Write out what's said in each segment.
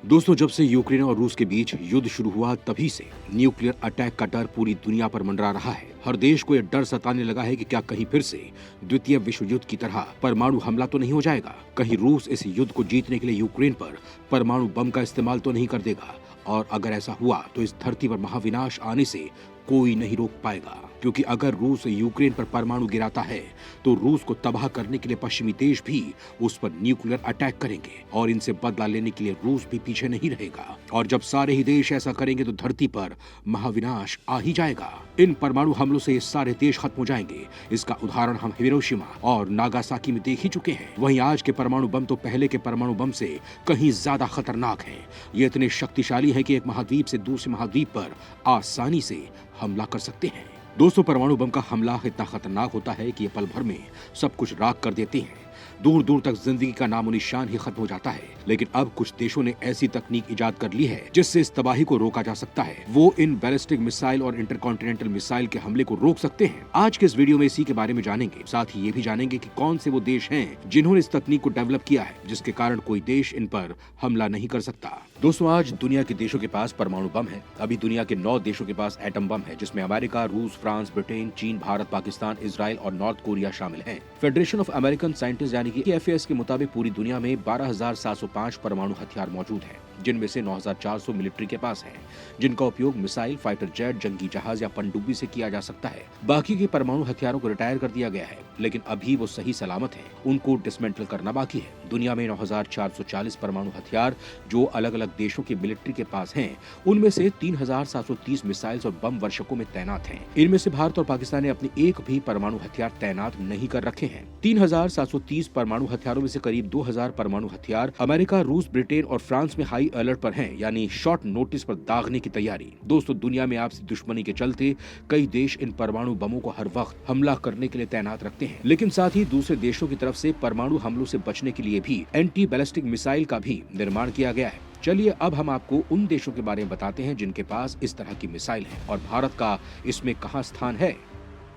दोस्तों, जब से यूक्रेन और रूस के बीच युद्ध शुरू हुआ तभी से न्यूक्लियर अटैक का डर पूरी दुनिया पर मंडरा रहा है। हर देश को यह डर सताने लगा है कि क्या कहीं फिर से द्वितीय विश्व युद्ध की तरह परमाणु हमला तो नहीं हो जाएगा। कहीं रूस इस युद्ध को जीतने के लिए यूक्रेन पर परमाणु बम का इस्तेमाल तो नहीं कर देगा, और अगर ऐसा हुआ तो इस धरती पर महाविनाश आने से कोई नहीं रोक पाएगा। क्योंकि अगर रूस यूक्रेन पर परमाणु गिराता है तो रूस को तबाह करने के लिए पश्चिमी देश भी उस पर न्यूक्लियर अटैक करेंगे, और इनसे बदला लेने के लिए रूस भी पीछे नहीं रहेगा। और जब सारे ही देश ऐसा करेंगे तो धरती पर महाविनाश आ ही जाएगा। इन परमाणु हमलों से ये सारे देश खत्म हो जाएंगे। इसका उदाहरण हम हिरोशिमा और नागासाकी में देख ही चुके हैं। वहीं आज के परमाणु बम तो पहले के परमाणु बम से कहीं ज्यादा खतरनाक हैं। ये इतने शक्तिशाली हैं कि एक महाद्वीप से दूसरे महाद्वीप पर आसानी से हमला कर सकते हैं। दोस्तों, परमाणु बम का हमला इतना खतरनाक होता है कि ये पल भर में सब कुछ राख कर देते हैं। दूर दूर तक जिंदगी का नामो निशान ही खत्म हो जाता है। लेकिन अब कुछ देशों ने ऐसी तकनीक इजाद कर ली है जिससे इस तबाही को रोका जा सकता है। वो इन बैलिस्टिक मिसाइल और इंटरकॉन्टिनेंटल मिसाइल के हमले को रोक सकते हैं। आज के इस वीडियो में इसी के बारे में जानेंगे। साथ ही ये भी जानेंगे कि कौन से वो देश हैं जिन्होंने इस तकनीक को डेवलप किया है, जिसके कारण कोई देश इन पर हमला नहीं कर सकता। दोस्तों, आज दुनिया के देशों के पास परमाणु बम है। अभी दुनिया के 9 देशों के पास एटम बम है, जिसमें अमेरिका, रूस, फ्रांस, ब्रिटेन, चीन, भारत, पाकिस्तान, इजराइल और नॉर्थ कोरिया शामिल हैं। फेडरेशन ऑफ अमेरिकन साइंटिस्ट यानी कि FAS के मुताबिक पूरी दुनिया में 12,705 परमाणु हथियार मौजूद हैं, जिनमें से 9,400 मिलिट्री के पास हैं, जिनका उपयोग मिसाइल, फाइटर जेट, जंगी जहाज या पनडुब्बी से किया जा सकता है। बाकी के परमाणु हथियारों को रिटायर कर दिया गया है, लेकिन अभी वो सही सलामत हैं। उनको डिसमेंटल करना बाकी है। दुनिया में 9,440 परमाणु हथियार जो अलग अलग देशों की मिलिट्री के पास हैं, उनमें से 3,730 मिसाइल्स और बम वर्षकों में तैनात हैं। इनमें से भारत और पाकिस्तान ने अपनी एक भी परमाणु हथियार तैनात नहीं कर रखे हैं। 3,730 परमाणु हथियारों में से करीब 2,000 परमाणु हथियार अमेरिका, रूस, ब्रिटेन और फ्रांस में हाई अलर्ट पर हैं, यानी शॉर्ट नोटिस पर दागने की तैयारी। दोस्तों, दुनिया में आपसी दुश्मनी के चलते कई देश इन परमाणु बमों को हर वक्त हमला करने के लिए तैनात रखते हैं, लेकिन साथ ही दूसरे देशों की तरफ से परमाणु हमलों से बचने के लिए भी एंटी बैलिस्टिक मिसाइल का भी निर्माण किया गया है। चलिए अब हम आपको उन देशों के बारे में बताते हैं जिनके पास इस तरह की मिसाइल है, और भारत का इसमें कहां स्थान है।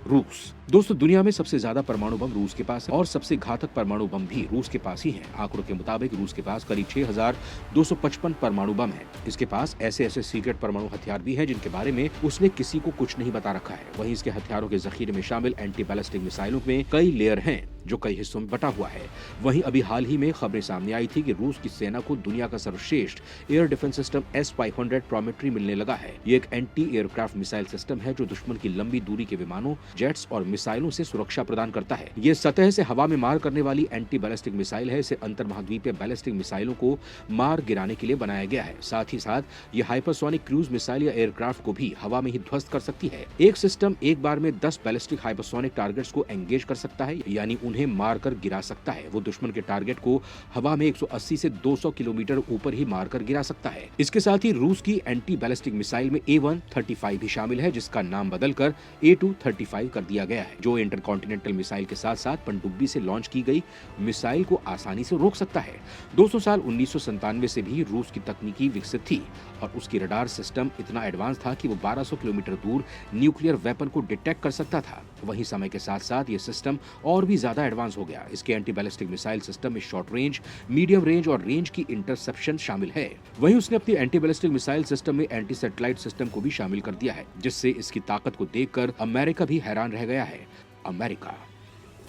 रूस। दोस्तों, दुनिया में सबसे ज्यादा परमाणु बम रूस के पास है, और सबसे घातक परमाणु बम भी रूस के पास ही हैं। आंकड़ों के मुताबिक रूस के पास करीब 6,255 परमाणु बम हैं। इसके पास ऐसे सीक्रेट परमाणु हथियार भी हैं जिनके बारे में उसने किसी को कुछ नहीं बता रखा है। वहीं इसके हथियारों के जखीरे में शामिल एंटी बैलिस्टिक मिसाइलों में कई लेयर हैं जो कई हिस्सों में बटा हुआ है। वहीं अभी हाल ही में खबरें सामने आई थी कि रूस की सेना को दुनिया का सर्वश्रेष्ठ एयर डिफेंस सिस्टम S-500 प्रोमेट्री मिलने लगा है। ये एक एंटी एयरक्राफ्ट मिसाइल सिस्टम है जो दुश्मन की लंबी दूरी के विमानों, जेट्स और मिसाइलों से सुरक्षा प्रदान करता है। ये सतह से हवा में मार करने वाली एंटी बैलिस्टिक मिसाइल है। इसे अंतर्महाद्वीपीय बैलिस्टिक मिसाइलों को मार गिराने के लिए बनाया गया है। साथ ही साथ ये हाइपरसोनिक क्रूज मिसाइल या एयरक्राफ्ट को भी हवा में ही ध्वस्त कर सकती है। एक सिस्टम एक बार में 10 बैलिस्टिक हाइपरसोनिक टारगेट्स को एंगेज कर सकता है, यानी उन्हें मारकर गिरा सकता है। वो दुश्मन के टारगेट को हवा में 180 से 200 किलोमीटर ऊपर ही मारकर गिरा सकता है। इसके साथ ही रूस की एंटी बैलिस्टिक मिसाइल में A135 भी शामिल है, जिसका नाम बदलकर A235 कर दिया गया है, जो इंटरकॉन्टिनेंटल मिसाइल के साथ साथ पनडुब्बी से लॉन्च की गई मिसाइल को आसानी से रोक सकता है। 200 साल 1997 से भी रूस की तकनीकी विकसित थी, और उसकी रडार सिस्टम इतना एडवांस था कि वो 1200 किलोमीटर दूर न्यूक्लियर वेपन को डिटेक्ट कर सकता था। वहीं समय के साथ साथ ये सिस्टम और भी ज्यादा एडवांस हो गया। इसके एंटी बैलिस्टिक मिसाइल सिस्टम में शॉर्ट रेंज, मीडियम रेंज और रेंज की इंटरसेप्शन शामिल है। वहीं उसने अपनी एंटी बैलिस्टिक मिसाइल सिस्टम में एंटी सैटेलाइट सिस्टम को भी शामिल कर दिया है, जिससे इसकी ताकत को देखकर अमेरिका भी हैरान रह गया है। अमेरिका।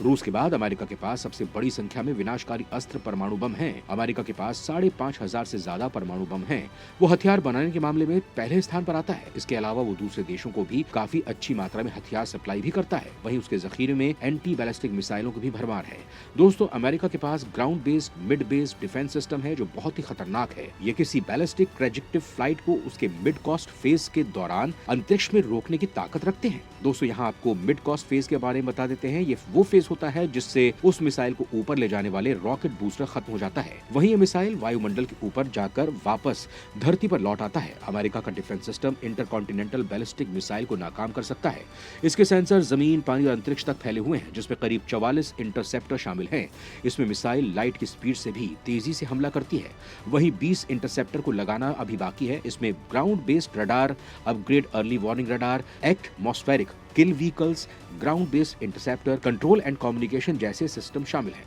रूस के बाद अमेरिका के पास सबसे बड़ी संख्या में विनाशकारी अस्त्र परमाणु बम हैं। अमेरिका के पास 5,500 से ज्यादा परमाणु बम हैं। वो हथियार बनाने के मामले में पहले स्थान पर आता है। इसके अलावा वो दूसरे देशों को भी काफी अच्छी मात्रा में हथियार सप्लाई भी करता है। वहीं उसके जखीरे में एंटी बैलिस्टिक मिसाइलों की भी भरमार है। दोस्तों, अमेरिका के पास ground based, mid based defence system है जो बहुत ही खतरनाक है। ये किसी बैलिस्टिक ट्रैजेक्टिव फ्लाइट को उसके मिड कॉस्ट फेज के दौरान अंतरिक्ष में रोकने की ताकत रखते हैं। दोस्तों, यहाँ आपको मिड कॉस्ट फेज के बारे में बता देते हैं। ये वो फेज होता है जिससे उस मिसाइल को ऊपर ले जाने वाले रॉकेट बूस्टर खत्म हो जाता है। वहीं ये मिसाइल वायुमंडल के ऊपर जाकर वापस धरती पर लौट आता है। अमेरिका का defence system intercontinental ballistic missile को नाकाम कर सकता है। इसके सेंसर जमीन, पानी और अंतरिक्ष तक फैले हुए हैं, जिसमें करीब 44 इंटरसेप्टर शामिल हैं। इसमें मिसाइल लाइट की स्पीड से भी तेजी से हमला करती है। वहीं 20 इंटरसेप्टर को लगाना अभी बाकी है। इसमें ground based radar, upgrade early warning radar, atmospheric kill vehicles, ground based interceptor, control and communication जैसे सिस्टम शामिल हैं।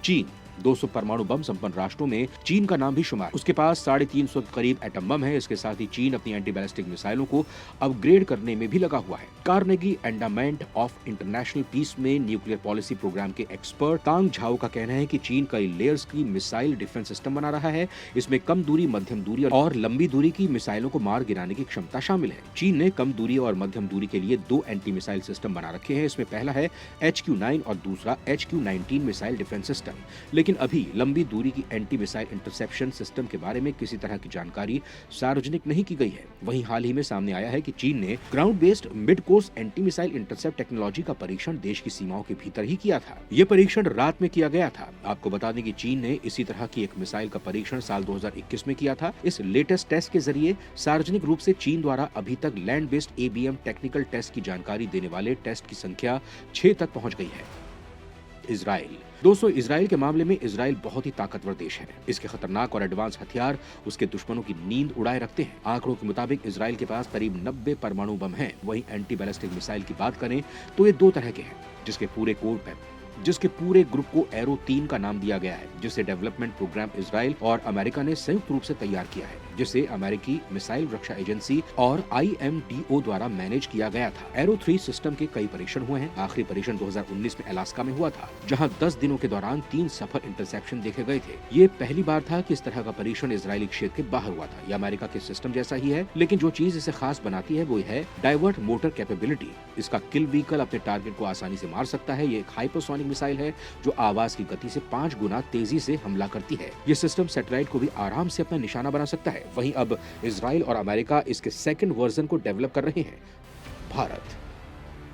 चीन। 200 परमाणु बम संपन्न राष्ट्रों में चीन का नाम भी शुमार। उसके पास 350 करीब एटम बम है। इसके साथ ही चीन अपनी एंटी बैलिस्टिक मिसाइलों को अपग्रेड करने में भी लगा हुआ है। कार्नेगी एंडामेंट ऑफ इंटरनेशनल पीस में न्यूक्लियर पॉलिसी प्रोग्राम के एक्सपर्ट तांग झाओ का कहना है कि चीन कई लेयर्स की मिसाइल डिफेंस सिस्टम बना रहा है। इसमें कम दूरी, मध्यम दूरी और लंबी दूरी की मिसाइलों को मार गिराने की क्षमता शामिल है। चीन ने कम दूरी और मध्यम दूरी के लिए 2 एंटी मिसाइल सिस्टम बना रखे हैं। इसमें पहला है HQ-9 और दूसरा HQ-19 मिसाइल डिफेंस सिस्टम। लेकिन अभी लंबी दूरी की एंटी मिसाइल इंटरसेप्शन सिस्टम के बारे में किसी तरह की जानकारी सार्वजनिक नहीं की गई है। वहीं हाल ही में सामने आया है कि चीन ने ground based mid course anti missile intercept technology का परीक्षण देश की सीमाओं के भीतर ही किया था। यह परीक्षण रात में किया गया था। आपको बता दें कि चीन ने इसी तरह की एक मिसाइल का परीक्षण साल 2021 में किया था। इस लेटेस्ट टेस्ट के जरिए सार्वजनिक रूप से चीन द्वारा अभी तक land based ABM technical test की जानकारी देने वाले टेस्ट की संख्या 6 तक पहुंच गई है। इजराइल। दोस्तों, इजराइल के मामले में इजराइल बहुत ही ताकतवर देश है। इसके खतरनाक और एडवांस हथियार उसके दुश्मनों की नींद उड़ाए रखते हैं। आंकड़ों के मुताबिक इजराइल के पास करीब 90 परमाणु बम हैं। वहीं एंटी बैलिस्टिक मिसाइल की बात करें तो ये 2 तरह के हैं, जिसके पूरे ग्रुप को एरो 3 का नाम दिया गया है, जिसे डेवलपमेंट प्रोग्राम इजराइल और अमेरिका ने संयुक्त रूप से तैयार किया है, जिसे अमेरिकी मिसाइल रक्षा एजेंसी और IMDO द्वारा मैनेज किया गया था। एरो 3 सिस्टम के कई परीक्षण हुए हैं। आखिरी परीक्षण 2019 में अलास्का में हुआ था, जहां 10 दिनों के दौरान 3 सफल इंटरसेप्शन देखे गए थे। ये पहली बार था कि इस तरह का परीक्षण इजरायली क्षेत्र के बाहर हुआ था। यह अमेरिका के सिस्टम जैसा ही है, लेकिन जो चीज इसे खास बनाती है वो है डाइवर्ट मोटर कैपेबिलिटी। इसका किल व्हीकल अपने टारगेट को आसानी से मार सकता है। ये एक हाइपरसोनिक मिसाइल है जो आवाज की गति से 5 गुना तेजी से हमला करती है। ये सिस्टम सैटेलाइट को भी आराम से अपना निशाना बना सकता है। वहीं अब इजराइल और अमेरिका इसके सेकंड वर्जन को डेवलप कर रहे हैं। भारत।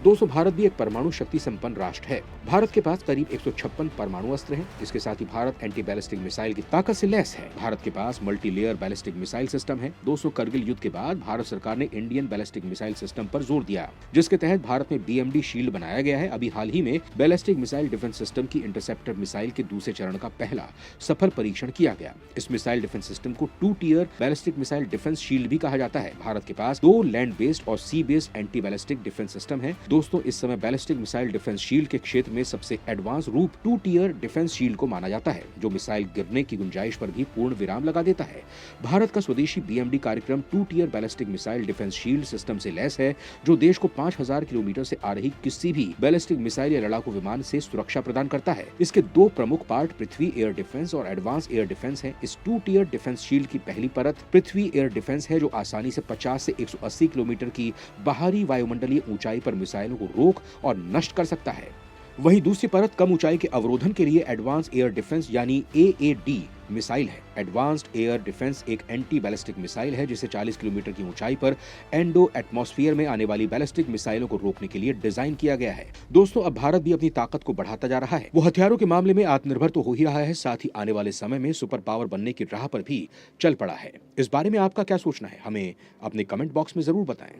दोस्तों, भारत भी एक परमाणु शक्ति संपन्न राष्ट्र है। भारत के पास करीब 156 परमाणु अस्त्र हैं। इसके साथ ही भारत एंटी बैलिस्टिक मिसाइल की ताकत से लैस है। भारत के पास multi layer ballistic missile system है। दोस्तों, करगिल युद्ध के बाद भारत सरकार ने इंडियन बैलिस्टिक मिसाइल सिस्टम पर जोर दिया, जिसके तहत भारत में BMD शील्ड बनाया गया है। अभी हाल ही में बैलिस्टिक मिसाइल डिफेंस सिस्टम की इंटरसेप्टर मिसाइल के दूसरे चरण का पहला सफल परीक्षण किया गया। इस मिसाइल डिफेंस सिस्टम को 2 tier ballistic missile defence shield भी कहा जाता है। भारत के पास 2 लैंड बेस्ड और sea based anti ballistic defence system है। दोस्तों, इस समय बैलिस्टिक मिसाइल डिफेंस शील्ड के क्षेत्र में सबसे एडवांस रूप 2 टियर डिफेंस शील्ड को माना जाता है, जो मिसाइल गिरने की गुंजाइश पर भी पूर्ण विराम लगा देता है। भारत का स्वदेशी BMD कार्यक्रम 2 tier ballistic missile defence shield system से लैस है, जो देश को 5000 किलोमीटर से आ रही किसी भी बैलिस्टिक मिसाइल या लड़ाकू विमान से सुरक्षा प्रदान करता है। इसके 2 प्रमुख पार्ट पृथ्वी एयर डिफेंस और एडवांस एयर डिफेंस है। इस 2 टियर डिफेंस शील्ड की पहली परत पृथ्वी एयर डिफेंस है, जो आसानी से 50 से 180 किलोमीटर की बाहरी वायुमंडलीय ऊंचाई पर मिसाइलों को रोक और नष्ट कर सकता है। वहीं दूसरी परत कम ऊंचाई के अवरोधन के लिए एडवांस एयर डिफेंस यानी AAD मिसाइल है। एडवांस्ड एयर डिफेंस एक एंटी बैलिस्टिक मिसाइल है, जिसे 40 किलोमीटर की ऊंचाई पर एंडो एटमॉस्फेयर में आने वाली बैलिस्टिक मिसाइलों को रोकने के लिए डिजाइन किया गया है। दोस्तों, अब भारत भी अपनी ताकत को बढ़ाता जा रहा है। वो हथियारों के मामले में आत्मनिर्भर तो हो ही रहा है, साथ ही आने वाले समय में सुपर पावर बनने की राह पर भी चल पड़ा है। इस बारे में आपका क्या सोचना है, हमें अपने कमेंट बॉक्स में जरूर बताएं।